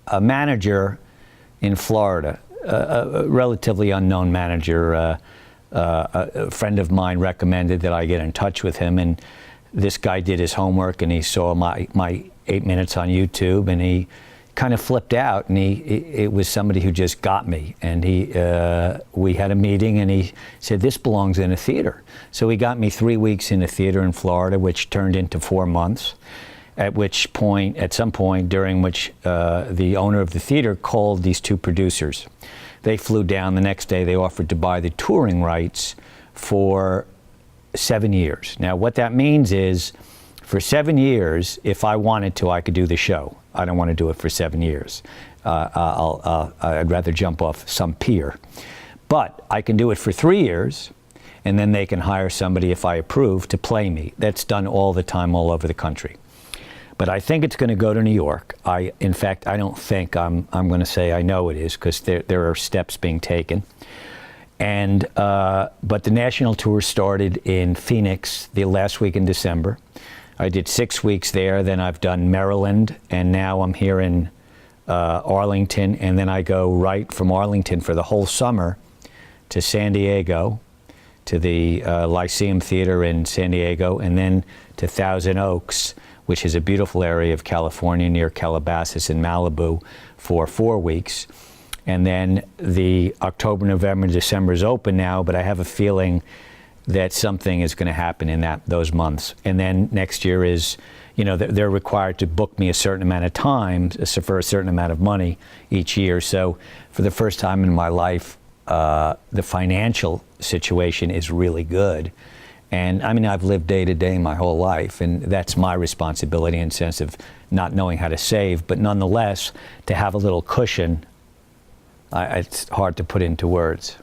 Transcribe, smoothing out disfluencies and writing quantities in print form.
a manager in Florida, a relatively unknown manager. A friend of mine recommended that I get in touch with him, and this guy did his homework, and he saw my 8 minutes on YouTube, and he kind of flipped out, and it was somebody who just got me, and we had a meeting, and he said, this belongs in a theater. So he got me 3 weeks in a theater in Florida, which turned into 4 months, at some point during which the owner of the theater called these two producers. They flew down the next day. They offered to buy the touring rights for 7 years. Now, what that means is, for 7 years, if I wanted to, I could do the show. I don't want to do it for 7 years. I'd rather jump off some pier. But I can do it for 3 years, and then they can hire somebody, if I approve, to play me. That's done all the time, all over the country. But I think it's going to go to New York. In fact, I don't think, I'm going to say I know it is, because there are steps being taken. And but the national tour started in Phoenix the last week in December. I did 6 weeks there, then I've done Maryland, and now I'm here in Arlington, and then I go right from Arlington for the whole summer to San Diego, to the Lyceum Theater in San Diego, and then to Thousand Oaks, which is a beautiful area of California near Calabasas in Malibu, for 4 weeks. And then the October, November, December is open now, but I have a feeling that something is going to happen in those months. And then next year is, they're required to book me a certain amount of time for a certain amount of money each year. So for the first time in my life, the financial situation is really good. And I mean, I've lived day to day my whole life, and that's my responsibility in the sense of not knowing how to save. But nonetheless, to have a little cushion, it's hard to put into words.